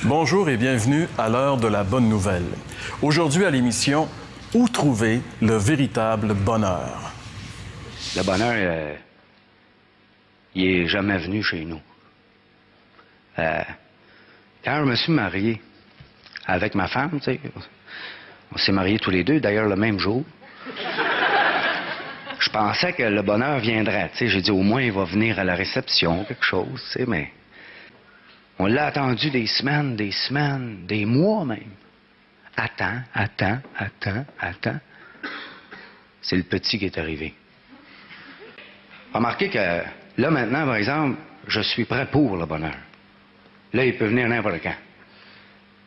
Bonjour et bienvenue à l'heure de la bonne nouvelle. Aujourd'hui à l'émission, où trouver le véritable bonheur? Le bonheur, il est jamais venu chez nous. Quand je me suis marié avec ma femme, tu sais, on s'est mariés tous les deux, d'ailleurs le même jour. Je pensais que le bonheur viendrait, tu sais, j'ai dit au moins il va venir à la réception, quelque chose, tu sais, mais on l'a attendu des semaines, des mois même. Attends. C'est le petit qui est arrivé. Remarquez que là maintenant, par exemple, je suis prêt pour le bonheur. Là, il peut venir n'importe quand.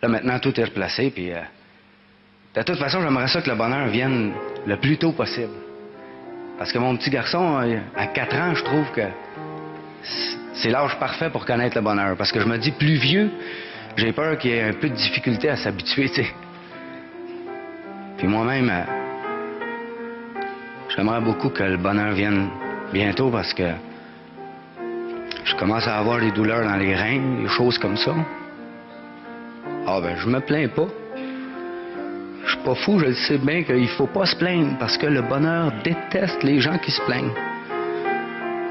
Là maintenant, tout est replacé, puis de toute façon, j'aimerais ça que le bonheur vienne le plus tôt possible. Parce que mon petit garçon, à 4 ans, je trouve que c'est l'âge parfait pour connaître le bonheur. Parce que je me dis, plus vieux, j'ai peur qu'il y ait un peu de difficulté à s'habituer, tu sais. Puis moi-même, j'aimerais beaucoup que le bonheur vienne bientôt parce que je commence à avoir des douleurs dans les reins, des choses comme ça. Ah ben, je me plains pas. Je suis pas fou, je le sais bien qu'il faut pas se plaindre parce que le bonheur déteste les gens qui se plaignent.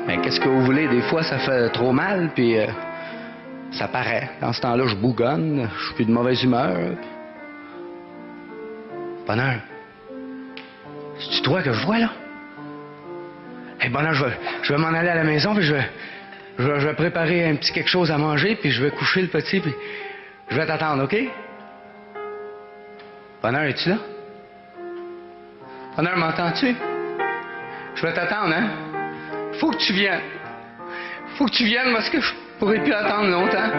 Mais qu'est-ce que vous voulez? Des fois, ça fait trop mal, puis ça paraît. Dans ce temps-là, je bougonne, je suis de mauvaise humeur. Bonheur, c'est-tu toi que je vois, là? Hey, bonheur, je vais m'en aller à la maison, puis je vais préparer un petit quelque chose à manger, puis je vais coucher le petit, puis je vais t'attendre, OK? Bonheur, es-tu là? Bonheur, m'entends-tu? Je vais t'attendre, hein? Faut que tu viennes. Faut que tu viennes parce que je pourrai plus attendre longtemps.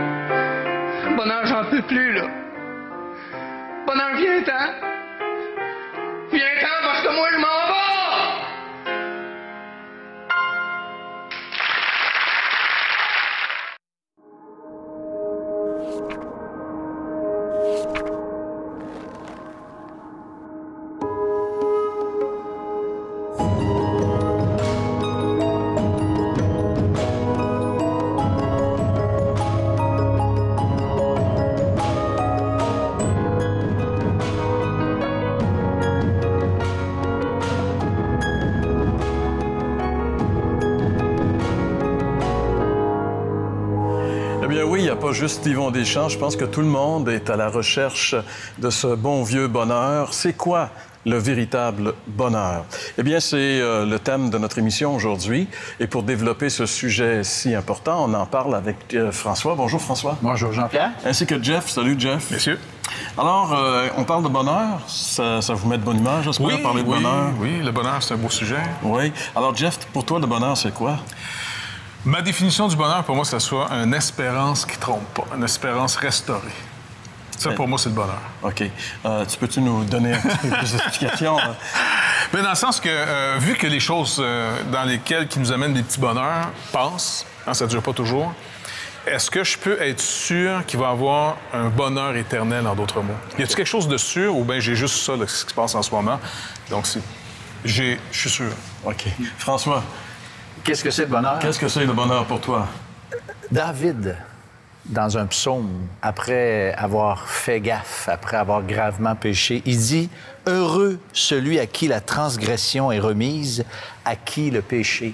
Bonheur, j'en peux plus, là. Bonheur, viens-t'en. Viens-t'en parce que moi, je m'en vais! Pas juste Yvon Deschamps, je pense que tout le monde est à la recherche de ce bon vieux bonheur. C'est quoi le véritable bonheur? Eh bien, c'est le thème de notre émission aujourd'hui. Et pour développer ce sujet si important, on en parle avec François. Bonjour François. Bonjour Jean-Pierre. Ainsi que Jeff. Salut Jeff. Messieurs. Alors, on parle de bonheur. Ça vous met de bonne humeur, j'espère, parler de bonheur? Oui, le bonheur, c'est un beau sujet. Oui. Alors Jeff, pour toi, le bonheur, c'est quoi? Ma définition du bonheur, pour moi, c'est soit une espérance qui trompe pas, une espérance restaurée. Ça, pour moi, c'est le bonheur. OK. Tu peux-tu nous donner un petit peu plus d'explications? Mais dans le sens que, vu que les choses dans lesquelles qui nous amènent des petits bonheurs passent, hein, ça ne dure pas toujours, est-ce que je peux être sûr qu'il va y avoir un bonheur éternel, en d'autres mots? Y a-t-il quelque chose de sûr ou bien j'ai juste ça, là, ce qui se passe en ce moment? Donc, je suis sûr. OK. François? Qu'est-ce que c'est le bonheur? Qu'est-ce que c'est le bonheur pour toi? David, dans un psaume, après avoir fait gaffe, après avoir gravement péché, il dit « Heureux celui à qui la transgression est remise, à qui le péché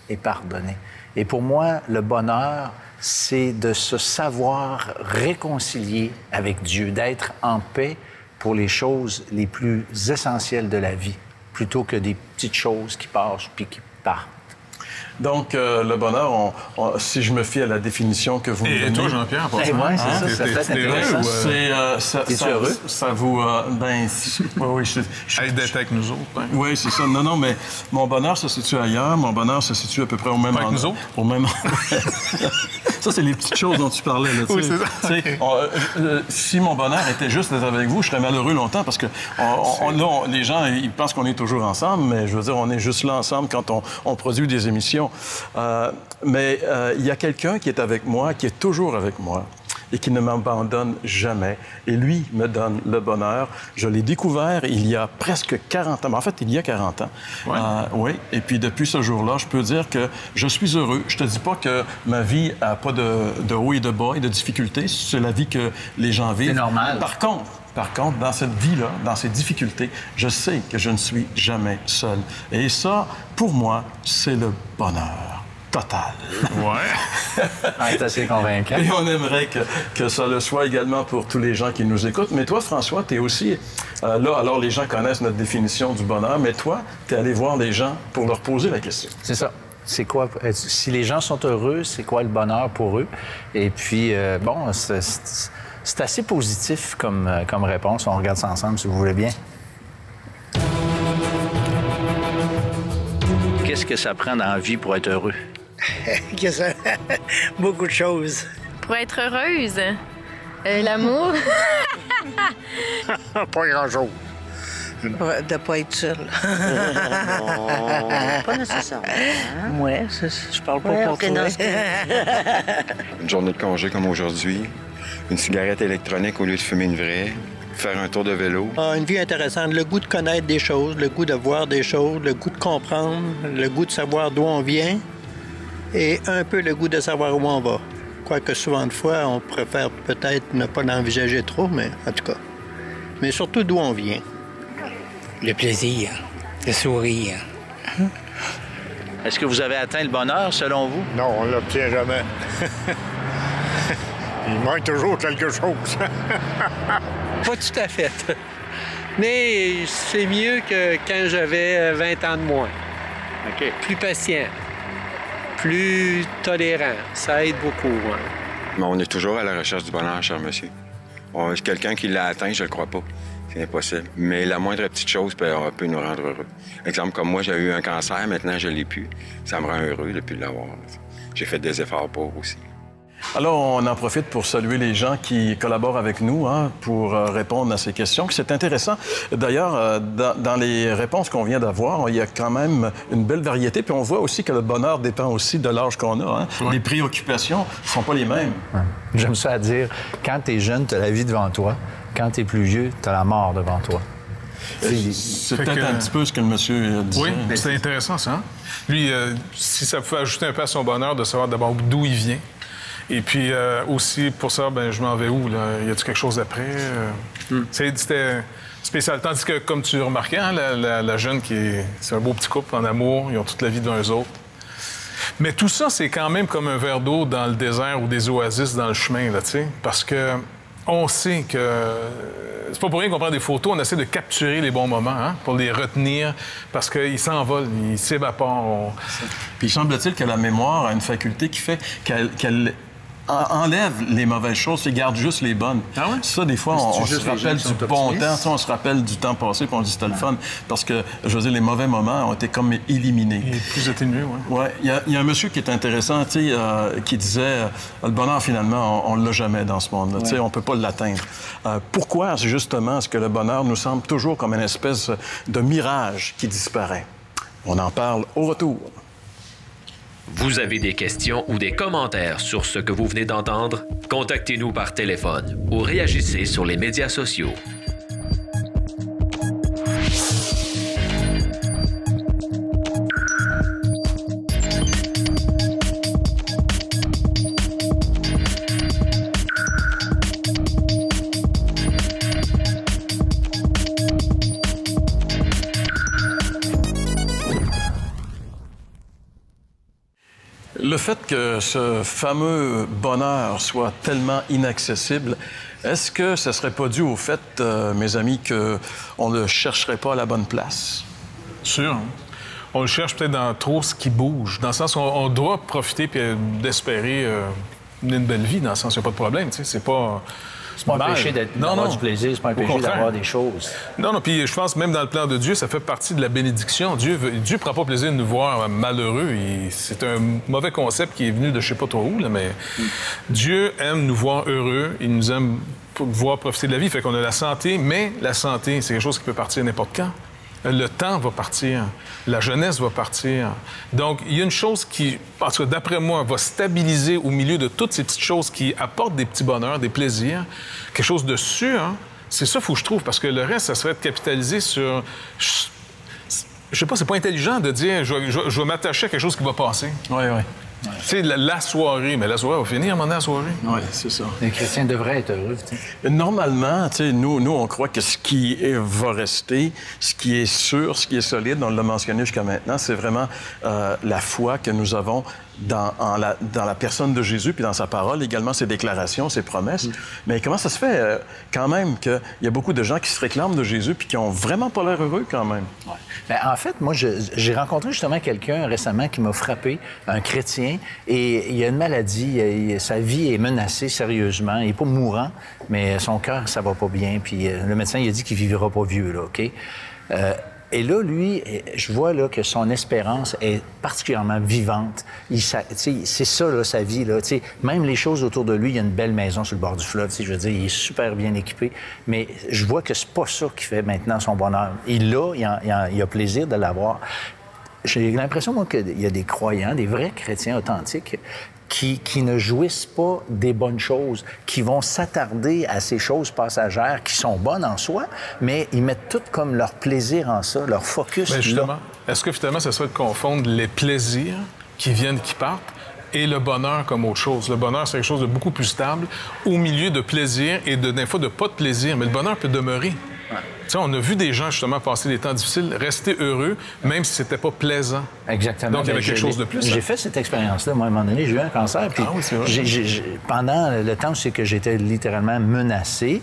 est pardonné. » Et pour moi, le bonheur, c'est de se savoir réconcilier avec Dieu, d'être en paix pour les choses les plus essentielles de la vie, plutôt que des petites choses qui passent puis qui partent. Donc, le bonheur, si je me fie à la décision que vous me donnez... Et toi, Jean-Pierre, pour ça? Oui, c'est ça. Ça peut être intéressant. T'es-tu heureux? Ça vous... oui, d'être avec nous autres. Hein? Oui, c'est ça. Non, mais mon bonheur se situe ailleurs. Mon bonheur se situe à peu près au même endroit. Avec nous autres? Au même... Ça, c'est les petites choses dont tu parlais. Là, oui, c'est ça. Okay. Si mon bonheur était juste d'être avec vous, je serais malheureux longtemps parce que là, les gens, ils pensent qu'on est toujours ensemble, mais je veux dire, on est juste là ensemble quand on produit des émissions. Mais il y a quelqu'un qui est avec moi, qui est toujours avec moi. et qui ne m'abandonne jamais. Et lui me donne le bonheur. Je l'ai découvert il y a presque 40 ans. En fait, il y a 40 ans. Ouais. Oui. Et puis, depuis ce jour-là, je peux dire que je suis heureux. Je te dis pas que ma vie n'a pas de haut et de bas et de difficultés. C'est la vie que les gens vivent. C'est normal. Par contre, dans cette vie-là, dans ces difficultés, je sais que je ne suis jamais seul. Et ça, pour moi, c'est le bonheur total. Ouais. C'est assez convaincant. Et on aimerait que ça le soit également pour tous les gens qui nous écoutent. Mais toi, François, tu es aussi là. Alors, les gens connaissent notre définition du bonheur, mais toi, tu es allé voir les gens pour leur poser la question. C'est ça. C'est quoi, si les gens sont heureux, c'est quoi le bonheur pour eux? Et puis, bon, c'est assez positif comme réponse. On regarde ça ensemble, si vous voulez bien. Qu'est-ce que ça prend dans la vie pour être heureux? Beaucoup de choses. Pour être heureuse, l'amour. Pas grand-chose. De ne pas être seul. Pas nécessairement. Hein? Oui, je parle pas pour toi. Une journée de congé comme aujourd'hui, une cigarette électronique au lieu de fumer une vraie, faire un tour de vélo. Une vie intéressante, le goût de connaître des choses, le goût de voir des choses, le goût de comprendre, le goût de savoir d'où on vient et un peu le goût de savoir où on va. Quoique souvent de fois, on préfère peut-être ne pas l'envisager trop, mais en tout cas. Mais surtout d'où on vient. Le plaisir, le sourire. Est-ce que vous avez atteint le bonheur, selon vous? Non, on ne l'obtient jamais. Il manque toujours quelque chose. Pas tout à fait. Mais c'est mieux que quand j'avais 20 ans de moins. OK. Plus patient, plus tolérant. Ça aide beaucoup. Hein. Mais on est toujours à la recherche du bonheur, cher monsieur. Quelqu'un qui l'a atteint, je le crois pas. C'est impossible. Mais la moindre petite chose peut nous rendre heureux. Exemple, comme moi, j'ai eu un cancer, maintenant je l'ai plus. Ça me rend heureux depuis l'avoir. J'ai fait des efforts pour aussi. Alors, on en profite pour saluer les gens qui collaborent avec nous pour répondre à ces questions. C'est intéressant. D'ailleurs, dans les réponses qu'on vient d'avoir, il y a quand même une belle variété. Puis on voit aussi que le bonheur dépend aussi de l'âge qu'on a. Hein? Oui. Les préoccupations ne sont pas les mêmes. Ouais. J'aime ça à dire, quand tu es jeune, tu as la vie devant toi. Quand tu es plus vieux, tu as la mort devant toi. C'est peut-être un petit peu ce que le monsieur disait. Oui, c'est intéressant, ça. Hein? Lui, si ça pouvait ajouter un peu à son bonheur de savoir d'abord d'où il vient. Et puis aussi, pour ça, ben, je m'en vais où? Là? Y a-t-il quelque chose après? C'était spécial. Tandis que, comme tu remarquais, hein, la jeune c'est un beau petit couple en amour. Ils ont toute la vie d'un autres. Mais tout ça, c'est quand même comme un verre d'eau dans le désert ou des oasis dans le chemin, là, tu sais. Parce que on sait que c'est pas pour rien qu'on prend des photos, on essaie de capturer les bons moments, hein, pour les retenir, parce qu'ils s'envolent, ils s'évaporent. Puis il semble-t-il que la mémoire a une faculté qui fait qu'elle enlève les mauvaises choses et garde juste les bonnes. Ah ouais? Ça, des fois, on se rappelle du bon temps, on se rappelle du temps passé, puis on dit c'était le fun. Parce que, je veux dire, les mauvais moments ont été comme éliminés. Et plus atténués, oui. Oui. Il y a un monsieur qui est intéressant, tu sais, qui disait le bonheur, finalement, on ne l'a jamais dans ce monde-là. Ouais. Tu sais, on ne peut pas l'atteindre. Pourquoi, justement, est-ce que le bonheur nous semble toujours comme une espèce de mirage qui disparaît? On en parle au retour. Vous avez des questions ou des commentaires sur ce que vous venez d'entendre? Contactez-nous par téléphone ou réagissez sur les médias sociaux. Le fait que ce fameux bonheur soit tellement inaccessible, est-ce que ce ne serait pas dû au fait, mes amis, qu'on ne le chercherait pas à la bonne place? Sûr. On le cherche peut-être dans trop ce qui bouge, dans le sens où on doit profiter et d'espérer une belle vie, dans le sens où il n'y a pas de problème, tu sais, c'est pas... C'est pas un péché d'avoir du plaisir, c'est pas un péché d'avoir des choses. Non, puis je pense même dans le plan de Dieu, ça fait partie de la bénédiction. Dieu prend pas plaisir de nous voir malheureux. C'est un mauvais concept qui est venu de je sais pas trop où, là, mais Dieu aime nous voir heureux, il nous aime voir profiter de la vie. Fait qu'on a la santé, mais la santé, c'est quelque chose qui peut partir n'importe quand. Le temps va partir. La jeunesse va partir. Donc, il y a une chose qui, en tout cas, d'après moi, va stabiliser au milieu de toutes ces petites choses qui apportent des petits bonheurs, des plaisirs, quelque chose de sûr. Hein? C'est ça qu'il faut que je trouve, parce que le reste, ça serait de capitaliser sur... Je sais pas, c'est pas intelligent de dire je vais m'attacher à quelque chose qui va passer. Oui, oui. Tu sais, la soirée, mais la soirée va finir, à un moment donné, la soirée. Oui, c'est ça. Les chrétiens devraient être heureux. T'sais. Normalement, nous, on croit que ce qui va rester, ce qui est sûr, ce qui est solide, on l'a mentionné jusqu'à maintenant, c'est vraiment la foi que nous avons dans la personne de Jésus, puis dans sa parole, également ses déclarations, ses promesses. Mais comment ça se fait quand même qu'il y a beaucoup de gens qui se réclament de Jésus puis qui ont vraiment pas l'air heureux quand même? Ouais. Bien, en fait, moi, j'ai rencontré justement quelqu'un récemment qui m'a frappé, un chrétien, et il a une maladie, sa vie est menacée sérieusement. Il n'est pas mourant, mais son cœur, ça va pas bien. Puis le médecin, il a dit qu'il vivra pas vieux, là, OK? Et là, lui, je vois là, que son espérance est particulièrement vivante. C'est ça, là, sa vie. Là, même les choses autour de lui, il y a une belle maison sur le bord du fleuve. Je veux dire, il est super bien équipé. Mais je vois que c'est pas ça qui fait maintenant son bonheur. Il a plaisir de l'avoir. J'ai l'impression, moi, qu'il y a des croyants, des vrais chrétiens authentiques, qui ne jouissent pas des bonnes choses, qui vont s'attarder à ces choses passagères qui sont bonnes en soi, mais ils mettent tout comme leur plaisir en ça, leur focus. Bien, justement, est-ce que finalement, ça serait de confondre les plaisirs qui viennent, qui partent, et le bonheur comme autre chose? Le bonheur, c'est quelque chose de beaucoup plus stable, au milieu de plaisir et des fois de pas de plaisir, mais le bonheur peut demeurer. Ouais. Tu sais, on a vu des gens, justement, passer des temps difficiles, rester heureux, même si c'était pas plaisant. Exactement. Donc, il y avait quelque chose de plus. J'ai fait cette expérience-là. Moi, à un moment donné, j'ai eu un cancer. Puis oui, c'est vrai. Pendant le temps, c'est que j'étais littéralement menacé.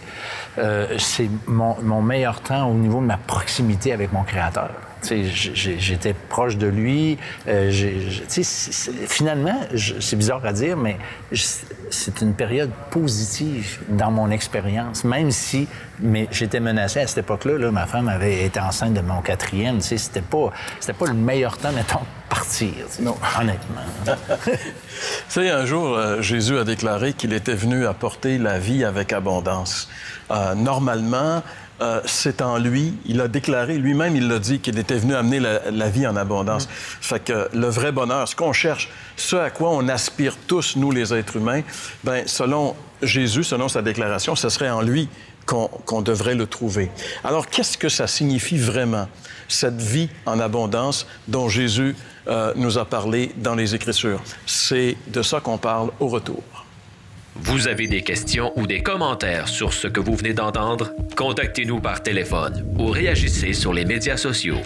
C'est mon meilleur temps au niveau de ma proximité avec mon Créateur. J'étais proche de lui. Finalement, c'est bizarre à dire, mais c'est une période positive dans mon expérience. Même si j'étais menacé à cette époque-là, là, ma femme avait été enceinte de mon 4e. C'était pas le meilleur temps, mettons, de partir. Non. Honnêtement. Tu sais, un jour, Jésus a déclaré qu'il était venu apporter la vie avec abondance. Normalement, c'est en lui, il a déclaré, lui-même, il l'a dit, qu'il était venu amener la vie en abondance. Fait que le vrai bonheur, ce qu'on cherche, ce à quoi on aspire tous, nous, les êtres humains, bien, selon Jésus, selon sa déclaration, ce serait en lui qu'on devrait le trouver. Alors, qu'est-ce que ça signifie vraiment, cette vie en abondance dont Jésus nous a parlé dans les Écritures? C'est de ça qu'on parle au retour. Vous avez des questions ou des commentaires sur ce que vous venez d'entendre? Contactez-nous par téléphone ou réagissez sur les médias sociaux.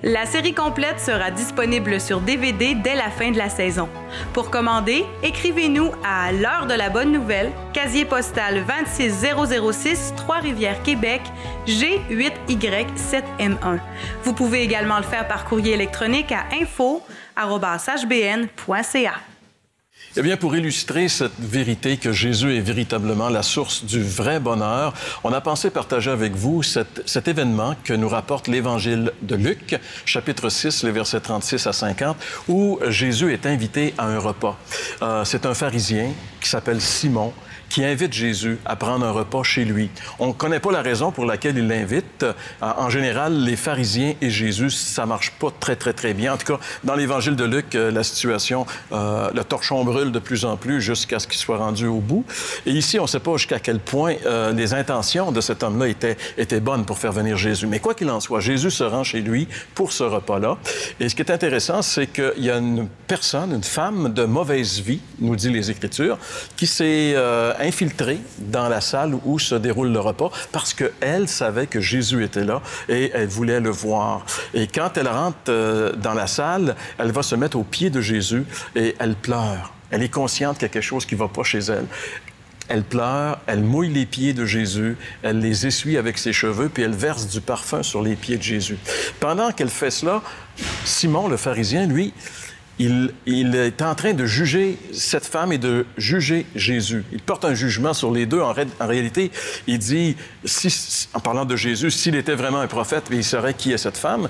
La série complète sera disponible sur DVD dès la fin de la saison. Pour commander, écrivez-nous à l'heure de la bonne nouvelle, casier postal 26006, Trois-Rivières, Québec, G8Y7N1. Vous pouvez également le faire par courrier électronique à info@hbn.ca. Eh bien, pour illustrer cette vérité que Jésus est véritablement la source du vrai bonheur, on a pensé partager avec vous cet événement que nous rapporte l'Évangile de Luc, chapitre 6, les versets 36 à 50, où Jésus est invité à un repas. C'est un pharisien qui s'appelle Simon, qui invite Jésus à prendre un repas chez lui. On ne connaît pas la raison pour laquelle il l'invite. En général, les pharisiens et Jésus, ça marche pas très bien. En tout cas, dans l'Évangile de Luc, la situation, le torchon brûle de plus en plus jusqu'à ce qu'il soit rendu au bout. Et ici, on ne sait pas jusqu'à quel point les intentions de cet homme-là étaient bonnes pour faire venir Jésus. Mais quoi qu'il en soit, Jésus se rend chez lui pour ce repas-là. Et ce qui est intéressant, c'est qu'il y a une personne, une femme de mauvaise vie, nous dit les Écritures, qui s'est infiltrée dans la salle où se déroule le repas parce qu'elle savait que Jésus était là et elle voulait le voir. Et quand elle rentre dans la salle, elle va se mettre aux pieds de Jésus et elle pleure. Elle est consciente qu'il y a quelque chose qui ne va pas chez elle. Elle pleure, elle mouille les pieds de Jésus, elle les essuie avec ses cheveux, puis elle verse du parfum sur les pieds de Jésus. Pendant qu'elle fait cela, Simon, le pharisien, lui, il est en train de juger cette femme et de juger Jésus. Il porte un jugement sur les deux. En réalité, il dit, en parlant de Jésus, s'il était vraiment un prophète, il saurait qui est cette femme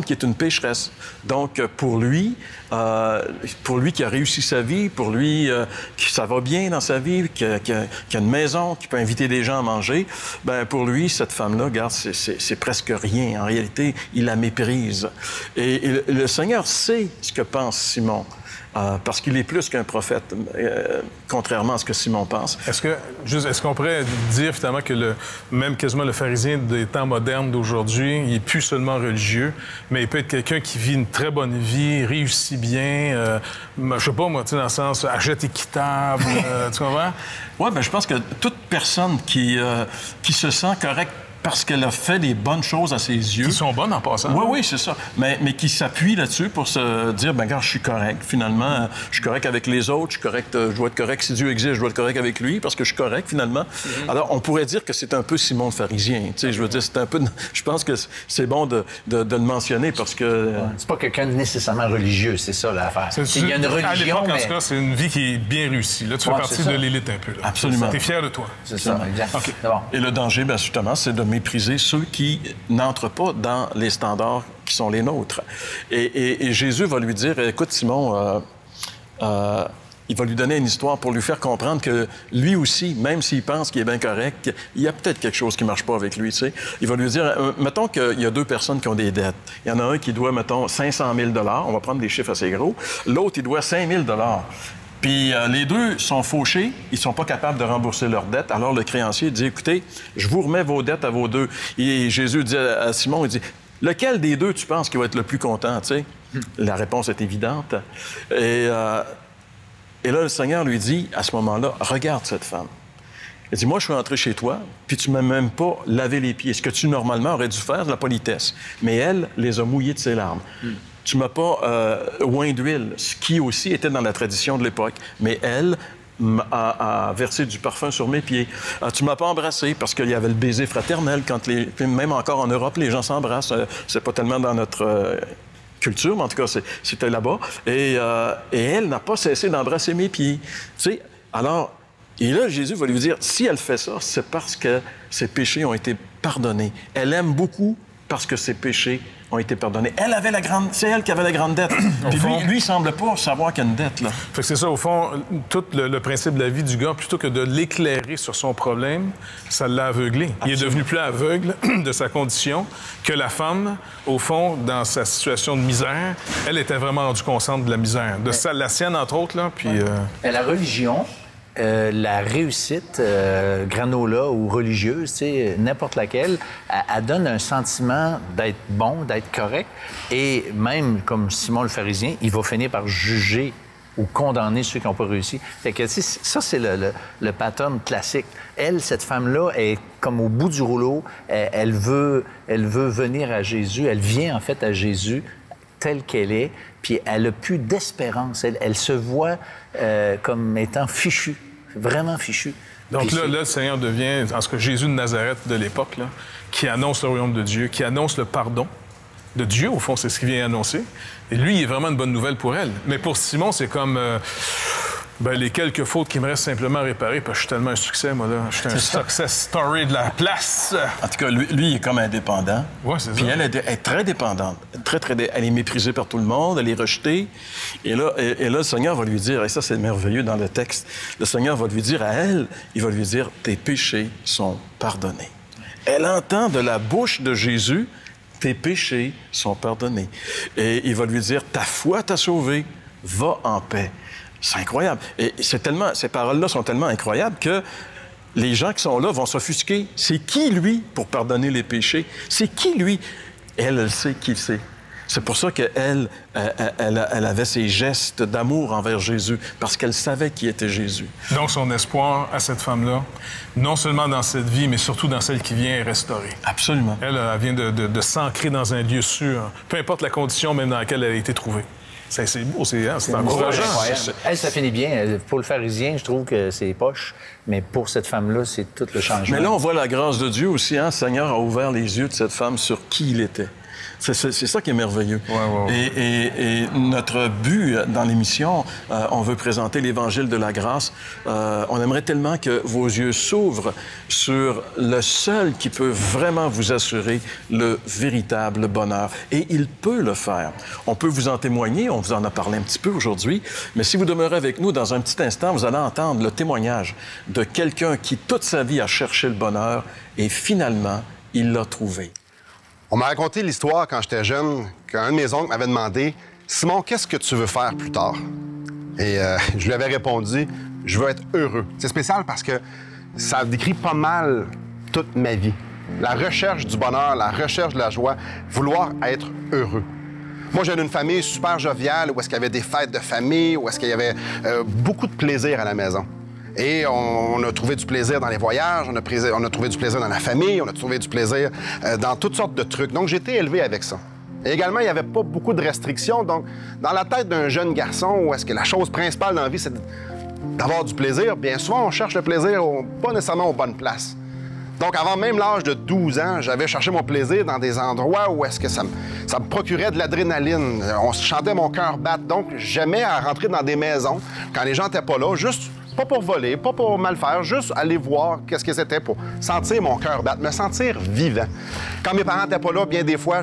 qui est une pécheresse. Donc, pour lui qui a réussi sa vie, pour lui qui ça va bien dans sa vie, qui a une maison, qui peut inviter des gens à manger, ben pour lui, cette femme-là, regarde, c'est presque rien. En réalité, il la méprise. Et le Seigneur sait ce que pense Simon. Parce qu'il est plus qu'un prophète, contrairement à ce que Simon pense. Est-ce qu'on pourrait dire finalement que même quasiment le pharisien des temps modernes d'aujourd'hui, il n'est plus seulement religieux, mais il peut être quelqu'un qui vit une très bonne vie, réussit bien, je sais pas moi, tu sais, dans le sens, achète équitable, tu comprends? Oui, bien je pense que toute personne qui se sent correcte parce qu'elle a fait des bonnes choses à ses yeux. Qui sont bonnes en passant. Oui, oui, c'est ça. Mais qui s'appuie là-dessus pour se dire, ben regarde, je suis correct. Finalement, je suis correct avec les autres, je suis correct, je dois être correct. Si Dieu existe, je dois être correct avec lui parce que je suis correct, finalement. Alors, on pourrait dire que c'est un peu Simon le pharisien. Tu sais, je veux dire, c'est un peu... Je pense que c'est bon de le mentionner parce que... C'est pas quelqu'un de nécessairement religieux, c'est ça l'affaire. Il y a une religion, à l'époque, mais... en tout cas, c'est une vie qui est bien réussie. Là, tu fais partie de l'élite un peu. Là. Absolument. Tu es fier de toi. C'est ça, exact. Okay. Bon. Et le danger, bien, justement, c'est de mépriser ceux qui n'entrent pas dans les standards qui sont les nôtres. Et Jésus va lui dire, écoute, Simon, il va lui donner une histoire pour lui faire comprendre que lui aussi, même s'il pense qu'il est bien correct, il y a peut-être quelque chose qui ne marche pas avec lui, tu sais. Il va lui dire, mettons qu'il y a deux personnes qui ont des dettes. Il y en a un qui doit, mettons, 500 000 $. On va prendre des chiffres assez gros. L'autre, il doit 5 000 $. Puis les deux sont fauchés, ils sont pas capables de rembourser leurs dettes. Alors le créancier dit, écoutez, je vous remets vos dettes à vos deux. Et Jésus dit à Simon, il dit, lequel des deux tu penses qui va être le plus content, tu sais? La réponse est évidente. Et là, le Seigneur lui dit, à ce moment-là, regarde cette femme. Il dit, moi, je suis entré chez toi, puis tu m'as même pas lavé les pieds. Ce que tu, normalement, aurais dû faire, c'est la politesse. Mais elle les a mouillés de ses larmes. Tu m'as pas oint d'huile, ce qui aussi était dans la tradition de l'époque. Mais elle a versé du parfum sur mes pieds. Tu m'as pas embrassé parce qu'il y avait le baiser fraternel. Même encore en Europe, les gens s'embrassent. C'est pas tellement dans notre culture, mais en tout cas, c'était là-bas. Et elle n'a pas cessé d'embrasser mes pieds. Tu sais, alors... Et là, Jésus va lui dire, si elle fait ça, c'est parce que ses péchés ont été pardonnés. Elle aime beaucoup parce que ses péchés ont été pardonnés. C'est elle qui avait la grande dette. Puis lui, il semble pas savoir qu'il y a une dette, là. Fait que c'est ça, au fond, tout le principe de la vie du gars, plutôt que de l'éclairer sur son problème, ça l'a aveuglé. Absolument. Il est devenu plus aveugle de sa condition que la femme, au fond, dans sa situation de misère, elle était vraiment rendue consciente de la misère. La sienne, entre autres, là, puis... La religion... la réussite, granola ou religieuse, tu sais, n'importe laquelle, elle donne un sentiment d'être bon, d'être correct. Et même, comme Simon le pharisien, il va finir par juger ou condamner ceux qui n'ont pas réussi. Fait que, tu sais, ça, c'est le pattern classique. Elle, cette femme-là, est comme au bout du rouleau. Elle veut venir à Jésus. Elle vient, en fait, à Jésus telle qu'elle est, puis elle n'a plus d'espérance. Elle se voit comme étant fichue, vraiment fichue. Donc là, le Seigneur devient, en ce que Jésus de Nazareth de l'époque, là, qui annonce le royaume de Dieu, qui annonce le pardon de Dieu, au fond, c'est ce qu'il vient annoncer. Et lui, il est vraiment une bonne nouvelle pour elle. Mais pour Simon, c'est comme... les quelques fautes qui me restent simplement à réparer, parce que je suis tellement un succès, moi, là. Je suis un success story de la place. En tout cas, lui, il est comme indépendant. Oui, c'est ça. Puis elle est très dépendante. Elle est méprisée par tout le monde, elle est rejetée. Et là, le Seigneur va lui dire, et ça, c'est merveilleux dans le texte, le Seigneur va lui dire à elle, il va lui dire, tes péchés sont pardonnés. Elle entend de la bouche de Jésus, tes péchés sont pardonnés. Et il va lui dire, ta foi t'a sauvé, va en paix. C'est incroyable. Et ces paroles-là sont tellement incroyables que les gens qui sont là vont s'offusquer. C'est qui, lui, pour pardonner les péchés? C'est qui, lui? Elle sait qui c'est. C'est pour ça qu'elle avait ces gestes d'amour envers Jésus, parce qu'elle savait qui était Jésus. Donc, son espoir à cette femme-là, non seulement dans cette vie, mais surtout dans celle qui vient, est restauré. Absolument. Elle vient de s'ancrer dans un lieu sûr, peu importe la condition même dans laquelle elle a été trouvée. C'est beau, c'est encourageant. Elle, ça finit bien. Pour le pharisien, je trouve que c'est poche. Mais pour cette femme-là, c'est tout le changement. Mais là, on voit la grâce de Dieu aussi. Hein? Le Seigneur a ouvert les yeux de cette femme sur qui il était. C'est ça qui est merveilleux. Et notre but dans l'émission, on veut présenter l'Évangile de la grâce. On aimerait tellement que vos yeux s'ouvrent sur le seul qui peut vraiment vous assurer le véritable bonheur. Et il peut le faire. On peut vous en témoigner, on vous en a parlé un petit peu aujourd'hui, mais si vous demeurez avec nous dans un petit instant, vous allez entendre le témoignage de quelqu'un qui toute sa vie a cherché le bonheur et finalement, il l'a trouvé. On m'a raconté l'histoire quand j'étais jeune, qu'un de mes oncles m'avait demandé « Simon, qu'est-ce que tu veux faire plus tard? » Et je lui avais répondu « Je veux être heureux. » C'est spécial parce que ça décrit pas mal toute ma vie. La recherche du bonheur, la recherche de la joie, vouloir être heureux. Moi, j'ai une famille super joviale où est-ce qu'il y avait des fêtes de famille, où est-ce qu'il y avait beaucoup de plaisir à la maison. Et on a trouvé du plaisir dans les voyages, on a trouvé du plaisir dans la famille, on a trouvé du plaisir dans toutes sortes de trucs. Donc, j'ai été élevé avec ça. Et également, il n'y avait pas beaucoup de restrictions. Donc, dans la tête d'un jeune garçon, où est-ce que la chose principale dans la vie, c'est d'avoir du plaisir, bien souvent, on cherche le plaisir pas nécessairement aux bonnes places. Donc, avant même l'âge de 12 ans, j'avais cherché mon plaisir dans des endroits où est-ce que ça me procurait de l'adrénaline. On chantait mon cœur battre. Donc, j'aimais à rentrer dans des maisons quand les gens n'étaient pas là, juste pas pour voler, pas pour mal faire, juste aller voir qu'est-ce que c'était pour sentir mon cœur battre, me sentir vivant. Quand mes parents n'étaient pas là, bien des fois,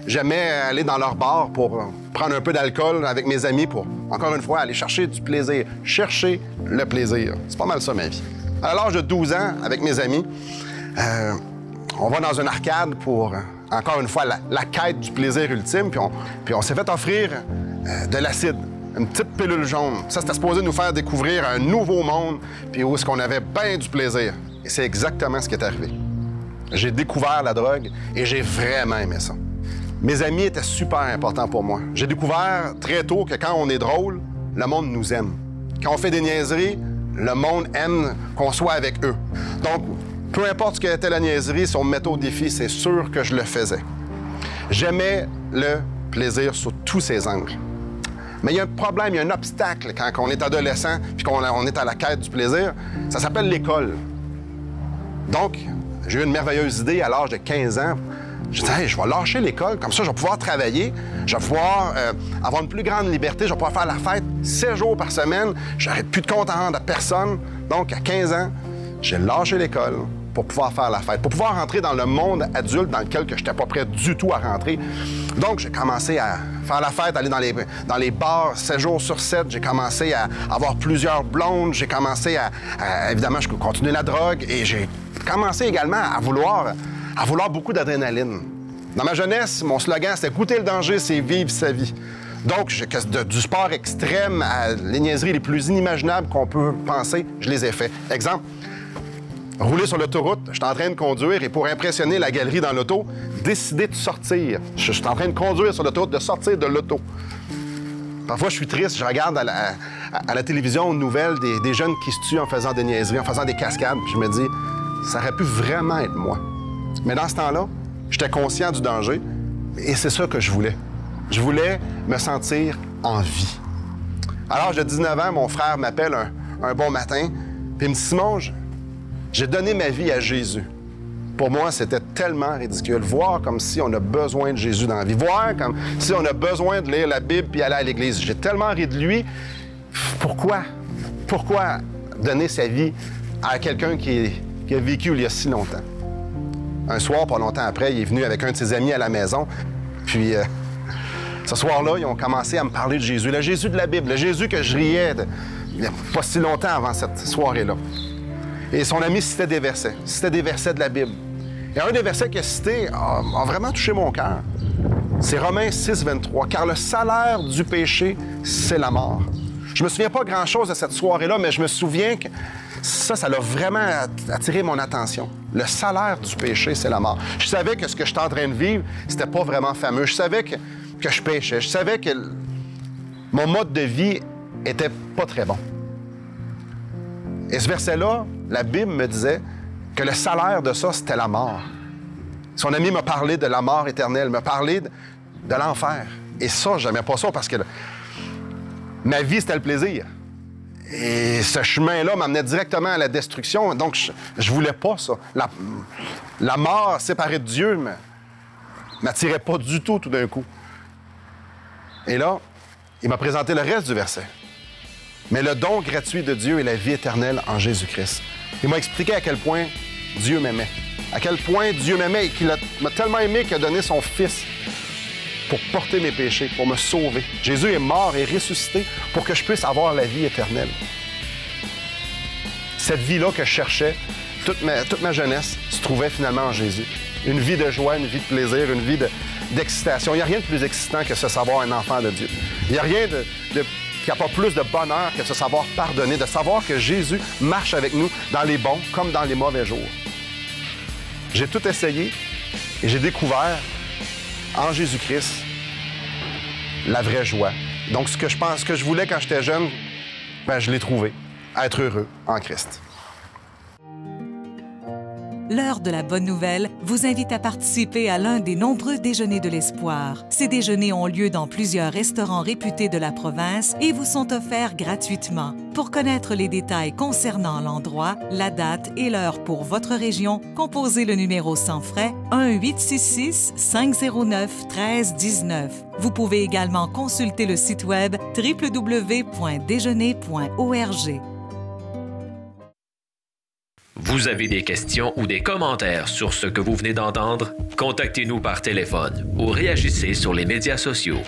j'aimais aller dans leur bar pour prendre un peu d'alcool avec mes amis pour, encore une fois, aller chercher du plaisir. Chercher le plaisir. C'est pas mal ça, ma vie. À l'âge de 12 ans, avec mes amis, on va dans une arcade pour, encore une fois, la quête du plaisir ultime, puis on s'est fait offrir de l'acide. Une petite pilule jaune. Ça, c'était supposé nous faire découvrir un nouveau monde, puis où est-ce qu'on avait bien du plaisir. Et c'est exactement ce qui est arrivé. J'ai découvert la drogue et j'ai vraiment aimé ça. Mes amis étaient super importants pour moi. J'ai découvert très tôt que quand on est drôle, le monde nous aime. Quand on fait des niaiseries, le monde aime qu'on soit avec eux. Donc, peu importe ce qu'était la niaiserie, si on me mettait au défi, c'est sûr que je le faisais. J'aimais le plaisir sous tous ses angles. Mais il y a un problème, il y a un obstacle quand on est adolescent puis qu'on est à la quête du plaisir. Ça s'appelle l'école. Donc, j'ai eu une merveilleuse idée à l'âge de 15 ans. Je disais, hey, je vais lâcher l'école, comme ça, je vais pouvoir travailler, je vais pouvoir avoir une plus grande liberté, je vais pouvoir faire la fête 7 jours par semaine, j'aurai plus de compte à rendre à personne. Donc, à 15 ans, j'ai lâché l'école pour pouvoir faire la fête, pour pouvoir rentrer dans le monde adulte dans lequel je n'étais pas prêt du tout à rentrer. Donc, j'ai commencé à faire la fête, aller dans les bars 7 jours sur 7. J'ai commencé à avoir plusieurs blondes. J'ai commencé à évidemment, je continuais la drogue et j'ai commencé également à vouloir beaucoup d'adrénaline. Dans ma jeunesse, mon slogan, c'était « Goûter le danger, c'est vivre sa vie ». Donc, du sport extrême à les niaiseries les plus inimaginables qu'on peut penser, je les ai fait. Exemple, rouler sur l'autoroute, je suis en train de conduire et pour impressionner la galerie dans l'auto, décider de sortir. Je suis en train de conduire sur l'autoroute, de sortir de l'auto. Parfois, je suis triste, je regarde à la télévision une nouvelle des jeunes qui se tuent en faisant des niaiseries, en faisant des cascades, puis je me dis, ça aurait pu vraiment être moi. Mais dans ce temps-là, j'étais conscient du danger et c'est ça que je voulais. Je voulais me sentir en vie. À l'âge de 19 ans, mon frère m'appelle un bon matin, puis il me dit, Simon, j'ai donné ma vie à Jésus. Pour moi, c'était tellement ridicule. Voir comme si on a besoin de Jésus dans la vie. Voir comme si on a besoin de lire la Bible puis aller à l'Église. J'ai tellement ri de lui. Pourquoi? Pourquoi donner sa vie à quelqu'un qui a vécu il y a si longtemps? Un soir, pas longtemps après, il est venu avec un de ses amis à la maison. Puis, ce soir-là, ils ont commencé à me parler de Jésus. Le Jésus de la Bible, le Jésus que je riais il n'y a pas si longtemps avant cette soirée-là. Et son ami citait des versets de la Bible. Et un des versets qu'il a cité a vraiment touché mon cœur. C'est Romains 6, 23. « Car le salaire du péché, c'est la mort. » Je me souviens pas grand-chose de cette soirée-là, mais je me souviens que ça l'a vraiment attiré mon attention. Le salaire du péché, c'est la mort. Je savais que ce que j'étais en train de vivre, c'était pas vraiment fameux. Je savais que je péchais. Je savais que mon mode de vie était pas très bon. Et ce verset-là, la Bible me disait que le salaire de ça, c'était la mort. Son ami m'a parlé de la mort éternelle, m'a parlé de l'enfer. Et ça, j'aimais pas ça parce que ma vie, c'était le plaisir. Et ce chemin-là m'amenait directement à la destruction. Donc, je voulais pas ça. La mort séparée de Dieu m'attirait pas du tout d'un coup. Et là, il m'a présenté le reste du verset. Mais le don gratuit de Dieu est la vie éternelle en Jésus-Christ. Il m'a expliqué à quel point Dieu m'aimait. À quel point Dieu m'aimait et qu'il m'a tellement aimé qu'il a donné son Fils pour porter mes péchés, pour me sauver. Jésus est mort et ressuscité pour que je puisse avoir la vie éternelle. Cette vie-là que je cherchais, toute ma jeunesse, se trouvait finalement en Jésus. Une vie de joie, une vie de plaisir, une vie d'excitation. Il n'y a rien de plus excitant que ce savoir un enfant de Dieu. Il n'y a rien qui apporte plus de bonheur que ce savoir pardonner, de savoir que Jésus marche avec nous dans les bons comme dans les mauvais jours. J'ai tout essayé et j'ai découvert en Jésus-Christ la vraie joie. Donc, ce que je voulais quand j'étais jeune, ben, je l'ai trouvé. Être heureux en Christ. L'heure de la bonne nouvelle vous invite à participer à l'un des nombreux déjeuners de l'espoir. Ces déjeuners ont lieu dans plusieurs restaurants réputés de la province et vous sont offerts gratuitement. Pour connaître les détails concernant l'endroit, la date et l'heure pour votre région, composez le numéro sans frais 1-866-509-1319. Vous pouvez également consulter le site web www.déjeuner.org. Vous avez des questions ou des commentaires sur ce que vous venez d'entendre? Contactez-nous par téléphone ou réagissez sur les médias sociaux.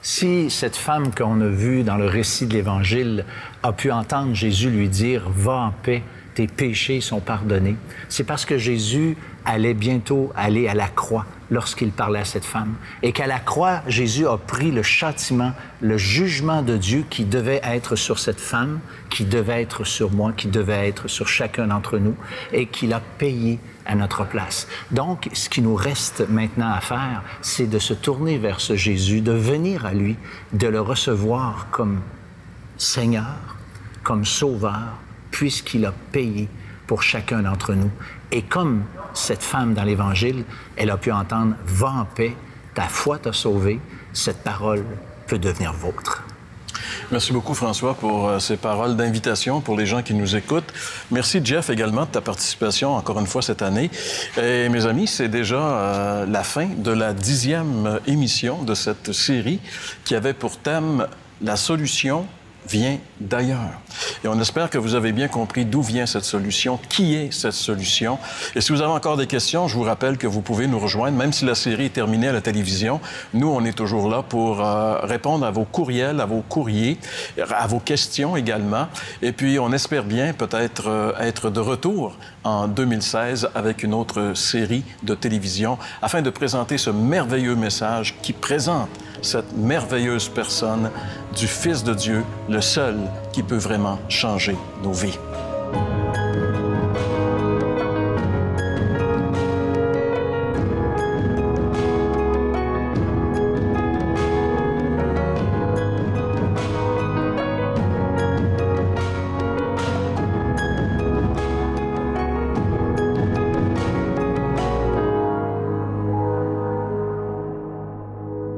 Si cette femme qu'on a vue dans le récit de l'Évangile a pu entendre Jésus lui dire « Va en paix, tes péchés sont pardonnés », c'est parce que Jésus allait bientôt aller à la croix lorsqu'il parlait à cette femme. Et qu'à la croix, Jésus a pris le châtiment, le jugement de Dieu qui devait être sur cette femme, qui devait être sur moi, qui devait être sur chacun d'entre nous, et qu'il a payé à notre place. Donc, ce qui nous reste maintenant à faire, c'est de se tourner vers ce Jésus, de venir à lui, de le recevoir comme Seigneur, comme Sauveur, puisqu'il a payé pour chacun d'entre nous. Et comme cette femme dans l'Évangile, elle a pu entendre « Va en paix, ta foi t'a sauvé », cette parole peut devenir vôtre. Merci beaucoup, François, pour ces paroles d'invitation pour les gens qui nous écoutent. Merci, Jeff, également, de ta participation, encore une fois, cette année. Et mes amis, c'est déjà la fin de la 10e émission de cette série qui avait pour thème « La solution vient d'ailleurs ». Et on espère que vous avez bien compris d'où vient cette solution, qui est cette solution. Et si vous avez encore des questions, je vous rappelle que vous pouvez nous rejoindre, même si la série est terminée à la télévision. Nous, on est toujours là pour répondre à vos courriels, à vos courriers, à vos questions également. Et puis, on espère bien peut-être être de retour en 2016 avec une autre série de télévision afin de présenter ce merveilleux message qui présente cette merveilleuse personne du Fils de Dieu, le seul qui peut vraiment changer nos vies.